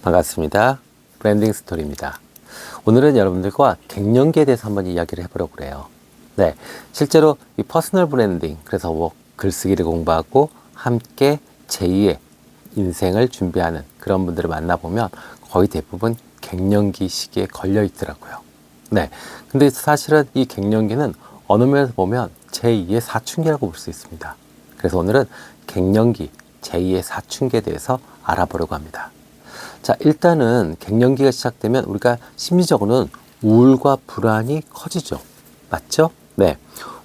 반갑습니다. 브랜딩 스토리입니다. 오늘은 여러분들과 갱년기에 대해서 한번 이야기를 해보려고 그래요. 네, 실제로 이 퍼스널 브랜딩, 그래서 뭐 글쓰기를 공부하고 함께 제2의 인생을 준비하는 그런 분들을 만나보면 거의 대부분 갱년기 시기에 걸려 있더라고요. 네, 근데 사실은 이 갱년기는 어느 면에서 보면 제2의 사춘기라고 볼 수 있습니다. 그래서 오늘은 갱년기, 제2의 사춘기에 대해서 알아보려고 합니다. 자, 일단은 갱년기가 시작되면 우리가 심리적으로는 우울과 불안이 커지죠. 맞죠? 네.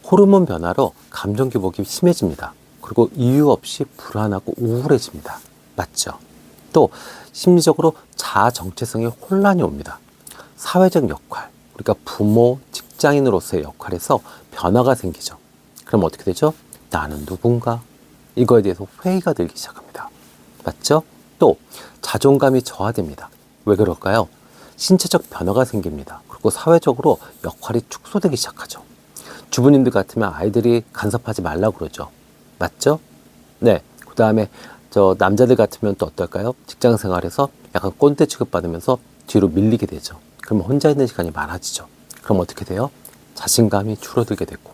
호르몬 변화로 감정 기복이 심해집니다. 그리고 이유 없이 불안하고 우울해집니다. 맞죠? 또 심리적으로 자아 정체성에 혼란이 옵니다. 사회적 역할, 우리가 부모, 직장인으로서의 역할에서 변화가 생기죠. 그럼 어떻게 되죠? 나는 누군가? 이거에 대해서 회의가 들기 시작합니다. 맞죠? 또 자존감이 저하됩니다. 왜 그럴까요? 신체적 변화가 생깁니다. 그리고 사회적으로 역할이 축소되기 시작하죠. 주부님들 같으면 아이들이 간섭하지 말라고 그러죠. 맞죠? 네. 그 다음에 남자들 같으면 또 어떨까요? 직장 생활에서 약간 꼰대 취급받으면서 뒤로 밀리게 되죠. 그러면 혼자 있는 시간이 많아지죠. 그럼 어떻게 돼요? 자신감이 줄어들게 되고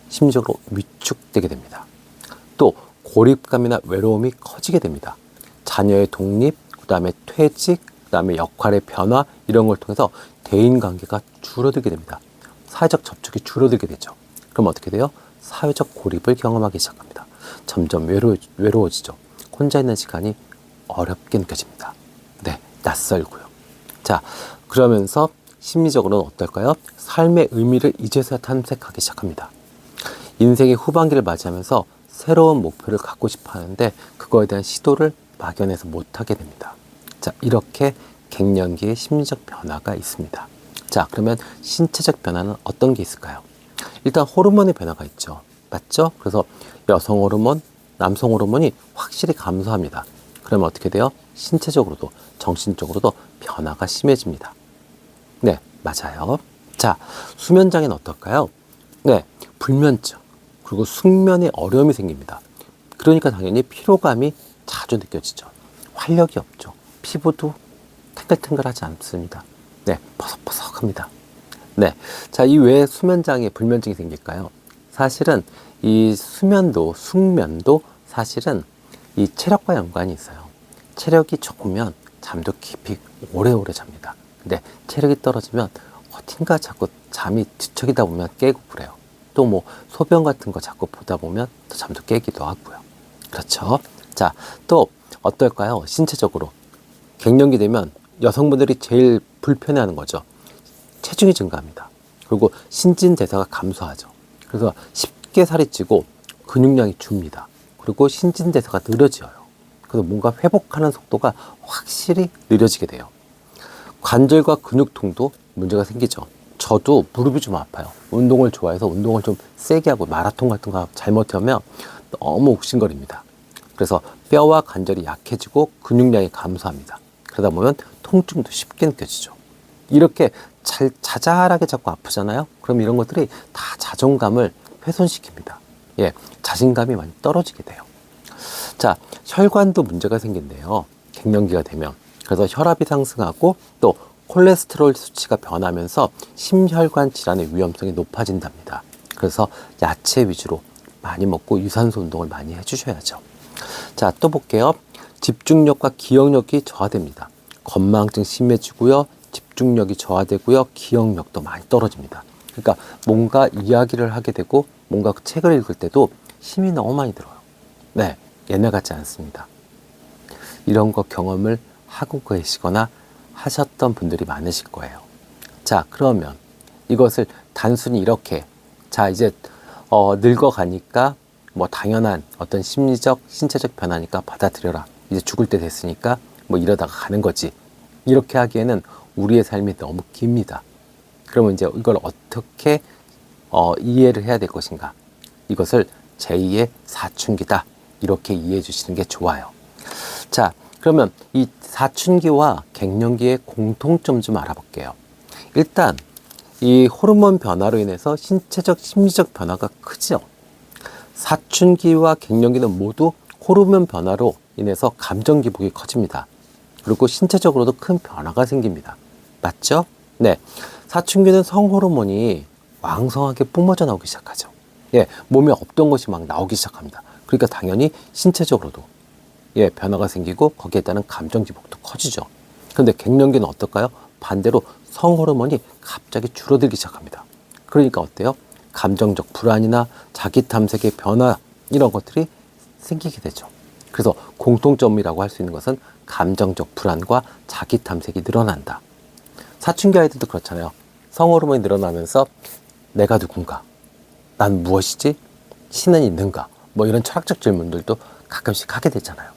심리적으로 위축되게 됩니다. 또 고립감이나 외로움이 커지게 됩니다. 자녀의 독립, 그 다음에 퇴직, 그 다음에 역할의 변화 이런 걸 통해서 대인관계가 줄어들게 됩니다. 사회적 접촉이 줄어들게 되죠. 그럼 어떻게 돼요? 사회적 고립을 경험하기 시작합니다. 점점 외로워지죠. 혼자 있는 시간이 어렵게 느껴집니다. 네, 낯설고요. 자, 그러면서 심리적으로는 어떨까요? 삶의 의미를 이제서야 탐색하기 시작합니다. 인생의 후반기를 맞이하면서 새로운 목표를 갖고 싶어 하는데 그거에 대한 시도를 막연해서 못하게 됩니다. 자, 이렇게 갱년기의 심리적 변화가 있습니다. 자, 그러면 신체적 변화는 어떤 게 있을까요? 일단 호르몬의 변화가 있죠. 맞죠? 그래서 여성 호르몬, 남성 호르몬이 확실히 감소합니다. 그러면 어떻게 돼요? 신체적으로도 정신적으로도 변화가 심해집니다. 네, 맞아요. 자, 수면 장애는 어떨까요? 네, 불면증, 그리고 숙면에 어려움이 생깁니다. 그러니까 당연히 피로감이 자주 느껴지죠. 활력이 없죠. 피부도 탱글탱글하지 않습니다. 네, 퍼석퍼석합니다. 네, 자, 이 왜 수면장애, 불면증이 생길까요? 사실은 이 수면도, 숙면도 사실은 이 체력과 연관이 있어요. 체력이 좋으면 잠도 깊이 오래오래 잡니다. 근데 체력이 떨어지면 어딘가 자꾸 잠이 뒤척이다 보면 깨고 그래요. 또 뭐 소변 같은 거 자꾸 보다 보면 또 잠도 깨기도 하고요. 그렇죠? 자, 또 어떨까요? 신체적으로 갱년기 되면 여성분들이 제일 불편해하는 거죠. 체중이 증가합니다. 그리고 신진대사가 감소하죠. 그래서 쉽게 살이 찌고 근육량이 줍니다. 그리고 신진대사가 느려져요. 그래서 뭔가 회복하는 속도가 확실히 느려지게 돼요. 관절과 근육통도 문제가 생기죠. 저도 무릎이 좀 아파요. 운동을 좋아해서 운동을 좀 세게 하고 마라톤 같은 거 잘못하면 너무 욱신거립니다. 그래서 뼈와 관절이 약해지고 근육량이 감소합니다. 그러다 보면 통증도 쉽게 느껴지죠. 이렇게 자잘하게 자꾸 아프잖아요. 그럼 이런 것들이 다 자존감을 훼손시킵니다. 예, 자신감이 많이 떨어지게 돼요. 자, 혈관도 문제가 생긴대요. 갱년기가 되면. 그래서 혈압이 상승하고 또 콜레스테롤 수치가 변하면서 심혈관 질환의 위험성이 높아진답니다. 그래서 야채 위주로 많이 먹고 유산소 운동을 많이 해주셔야죠. 자, 또 볼게요. 집중력과 기억력이 저하됩니다. 건망증 심해지고요. 집중력이 저하되고요. 기억력도 많이 떨어집니다. 그러니까 뭔가 이야기를 하게 되고 뭔가 책을 읽을 때도 힘이 너무 많이 들어요. 네, 옛날 같지 않습니다. 이런 거 경험을 하고 계시거나 하셨던 분들이 많으실 거예요. 자, 그러면 이것을 단순히 이렇게 자, 이제 늙어가니까 뭐 당연한 어떤 심리적, 신체적 변화니까 받아들여라. 이제 죽을 때 됐으니까 뭐 이러다가 가는 거지. 이렇게 하기에는 우리의 삶이 너무 깁니다. 그러면 이제 이걸 어떻게 이해를 해야 될 것인가? 이것을 제2의 사춘기다. 이렇게 이해해 주시는 게 좋아요. 자, 그러면 이 사춘기와 갱년기의 공통점 좀 알아볼게요. 일단 이 호르몬 변화로 인해서 신체적, 심리적 변화가 크죠. 사춘기와 갱년기는 모두 호르몬 변화로 인해서 감정 기복이 커집니다. 그리고 신체적으로도 큰 변화가 생깁니다. 맞죠? 네. 사춘기는 성호르몬이 왕성하게 뿜어져 나오기 시작하죠. 예, 몸에 없던 것이 막 나오기 시작합니다. 그러니까 당연히 신체적으로도 예, 변화가 생기고 거기에 따른 감정 기복도 커지죠. 그런데 갱년기는 어떨까요? 반대로 성호르몬이 갑자기 줄어들기 시작합니다. 그러니까 어때요? 감정적 불안이나 자기 탐색의 변화 이런 것들이 생기게 되죠. 그래서 공통점이라고 할 수 있는 것은 감정적 불안과 자기 탐색이 늘어난다. 사춘기 아이들도 그렇잖아요. 성호르몬이 늘어나면서 내가 누군가? 난 무엇이지? 신은 있는가? 뭐 이런 철학적 질문들도 가끔씩 하게 되잖아요.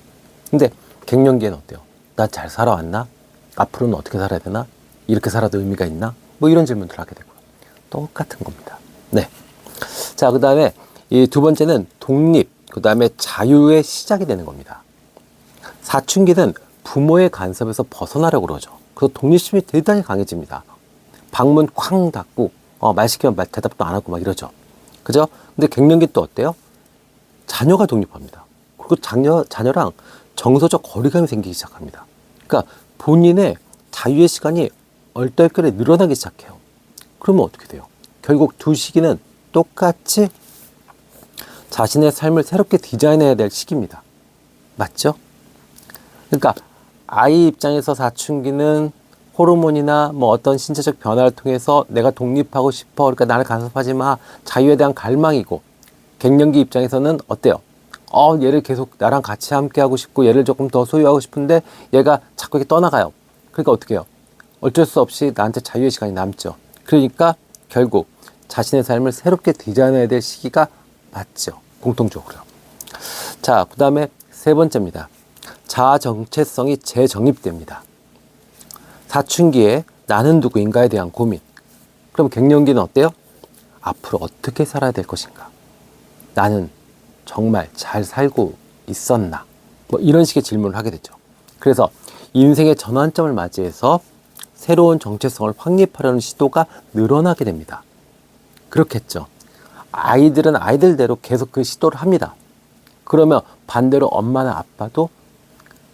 근데 갱년기에는 어때요? 나 잘 살아왔나? 앞으로는 어떻게 살아야 되나? 이렇게 살아도 의미가 있나? 뭐 이런 질문들을 하게 되고요. 똑같은 겁니다. 네. 자, 그 다음에 이 두 번째는 독립, 그 다음에 자유의 시작이 되는 겁니다. 사춘기는 부모의 간섭에서 벗어나려고 그러죠. 그래서 독립심이 대단히 강해집니다. 방문 쾅 닫고 말 시키면 대답도 안 하고 막 이러죠. 그죠? 근데 갱년기 또 어때요? 자녀가 독립합니다. 그리고 자녀랑 정서적 거리감이 생기기 시작합니다. 그러니까 본인의 자유의 시간이 얼떨결에 늘어나기 시작해요. 그러면 어떻게 돼요? 결국 두 시기는 똑같이 자신의 삶을 새롭게 디자인해야 될 시기입니다. 맞죠? 그러니까 아이 입장에서 사춘기는 호르몬이나 뭐 어떤 신체적 변화를 통해서 내가 독립하고 싶어, 그러니까 나를 간섭하지 마, 자유에 대한 갈망이고, 갱년기 입장에서는 어때요? 얘를 계속 나랑 같이 함께 하고 싶고 얘를 조금 더 소유하고 싶은데 얘가 자꾸 이렇게 떠나가요. 그러니까 어떻게 해요? 어쩔 수 없이 나한테 자유의 시간이 남죠. 그러니까 결국 자신의 삶을 새롭게 디자인해야 될 시기가 맞죠. 공통적으로. 자, 그 다음에 세 번째입니다. 자아 정체성이 재정립됩니다. 사춘기에 나는 누구인가에 대한 고민. 그럼 갱년기는 어때요? 앞으로 어떻게 살아야 될 것인가? 나는 정말 잘 살고 있었나? 뭐 이런 식의 질문을 하게 되죠. 그래서 인생의 전환점을 맞이해서 새로운 정체성을 확립하려는 시도가 늘어나게 됩니다. 그렇겠죠. 아이들은 아이들대로 계속 그 시도를 합니다. 그러면 반대로 엄마나 아빠도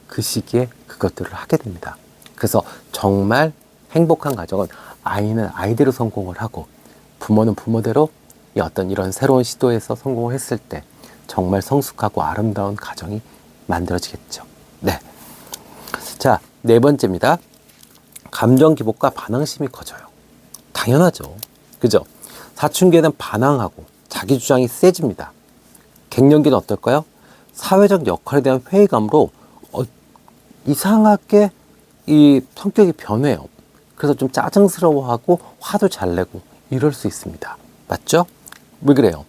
그 시기에 그것들을 하게 됩니다. 그래서 정말 행복한 가정은 아이는 아이대로 성공을 하고 부모는 부모대로 어떤 이런 새로운 시도에서 성공을 했을 때 정말 성숙하고 아름다운 가정이 만들어지겠죠. 네. 자, 네 번째입니다. 감정 기복과 반항심이 커져요. 당연하죠. 그죠? 사춘기에는 반항하고 자기 주장이 세집니다. 갱년기는 어떨까요? 사회적 역할에 대한 회의감으로 이상하게 이 성격이 변해요. 그래서 좀 짜증스러워하고 화도 잘 내고 이럴 수 있습니다. 맞죠? 왜 그래요?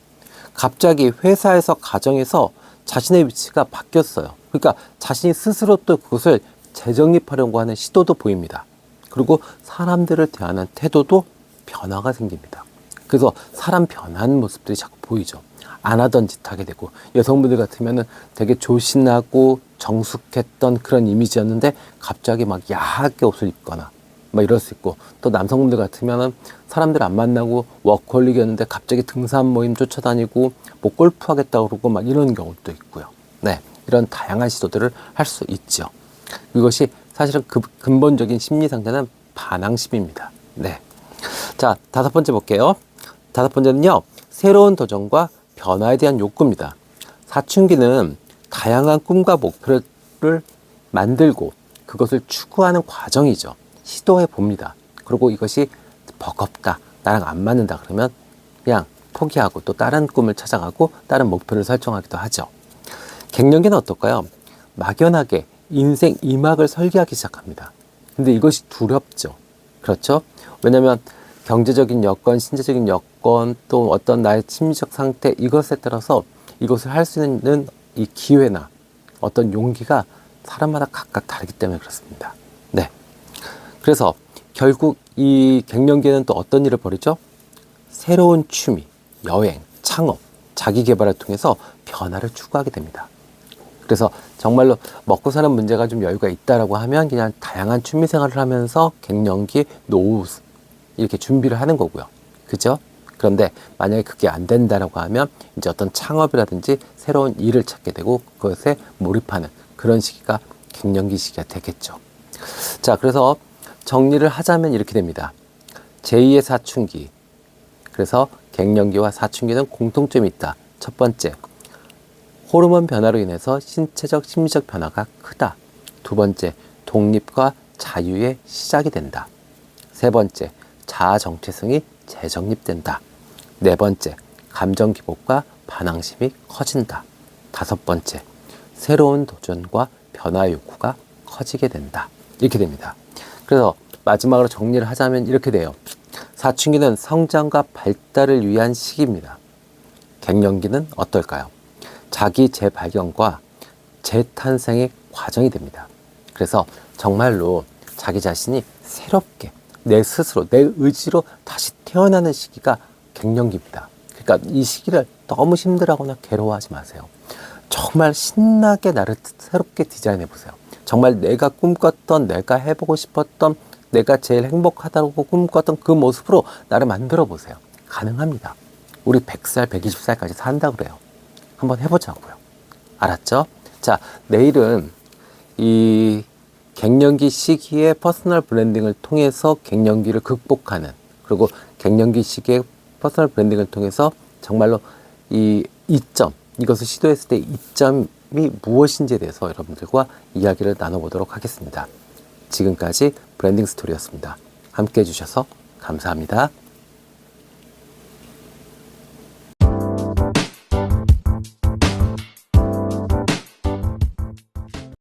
갑자기 회사에서 가정에서 자신의 위치가 바뀌었어요. 그러니까 자신이 스스로 또 그것을 재정립하려고 하는 시도도 보입니다. 그리고 사람들을 대하는 태도도 변화가 생깁니다. 그래서 사람 변한 모습들이 자꾸 보이죠. 안 하던 짓 하게 되고, 여성분들 같으면은 되게 조신하고 정숙했던 그런 이미지였는데 갑자기 막 야하게 옷을 입거나 막 이럴 수 있고, 또 남성분들 같으면은 사람들 안 만나고 워커홀릭이었는데 갑자기 등산 모임 쫓아다니고 뭐 골프 하겠다고 그러고 막 이런 경우도 있고요. 네, 이런 다양한 시도들을 할 수 있죠. 이것이 사실은 근본적인 심리 상태는 반항심입니다. 네. 자, 다섯 번째 볼게요. 다섯 번째는요, 새로운 도전과 변화에 대한 욕구입니다. 사춘기는 다양한 꿈과 목표를 만들고 그것을 추구하는 과정이죠. 시도해 봅니다. 그리고 이것이 버겁다, 나랑 안 맞는다 그러면 그냥 포기하고 또 다른 꿈을 찾아가고 다른 목표를 설정하기도 하죠. 갱년기는 어떨까요? 막연하게 인생 2막을 설계하기 시작합니다. 근데 이것이 두렵죠. 그렇죠? 왜냐하면 경제적인 여건, 신체적인 여건, 또 어떤 나의 심리적 상태, 이것에 따라서 이것을 할 수 있는 이 기회나 어떤 용기가 사람마다 각각 다르기 때문에 그렇습니다. 네. 그래서 결국 이 갱년기에는 또 어떤 일을 벌이죠? 새로운 취미, 여행, 창업, 자기 개발을 통해서 변화를 추구하게 됩니다. 그래서 정말로 먹고 사는 문제가 좀 여유가 있다라고 하면 그냥 다양한 취미 생활을 하면서 갱년기, 노후 이렇게 준비를 하는 거고요. 그죠? 그런데 만약에 그게 안 된다라고 하면 이제 어떤 창업이라든지 새로운 일을 찾게 되고 그것에 몰입하는 그런 시기가 갱년기 시기가 되겠죠. 자, 그래서 정리를 하자면 이렇게 됩니다. 제2의 사춘기. 그래서 갱년기와 사춘기는 공통점이 있다. 첫 번째, 호르몬 변화로 인해서 신체적, 심리적 변화가 크다. 두 번째, 독립과 자유의 시작이 된다. 세 번째, 자아 정체성이 재정립된다. 네 번째, 감정 기복과 반항심이 커진다. 다섯 번째, 새로운 도전과 변화 욕구가 커지게 된다. 이렇게 됩니다. 그래서 마지막으로 정리를 하자면 이렇게 돼요. 사춘기는 성장과 발달을 위한 시기입니다. 갱년기는 어떨까요? 자기 재발견과 재탄생의 과정이 됩니다. 그래서 정말로 자기 자신이 새롭게 내 스스로, 내 의지로 다시 태어나는 시기가 갱년기입니다. 그러니까 이 시기를 너무 힘들어하거나 괴로워하지 마세요. 정말 신나게 나를 새롭게 디자인해 보세요. 정말 내가 꿈꿨던, 내가 해보고 싶었던, 내가 제일 행복하다고 꿈꿨던 그 모습으로 나를 만들어 보세요. 가능합니다. 우리 100살, 120살까지 산다고 그래요. 한번 해보자고요. 알았죠? 자, 내일은 이 갱년기 시기에 퍼스널 브랜딩을 통해서 갱년기를 극복하는, 그리고 갱년기 시기에 퍼스널 브랜딩을 통해서 정말로 이 이점, 이것을 시도했을 때 이점이 무엇인지에 대해서 여러분들과 이야기를 나눠보도록 하겠습니다. 지금까지 브랜딩 스토리였습니다. 함께 해주셔서 감사합니다.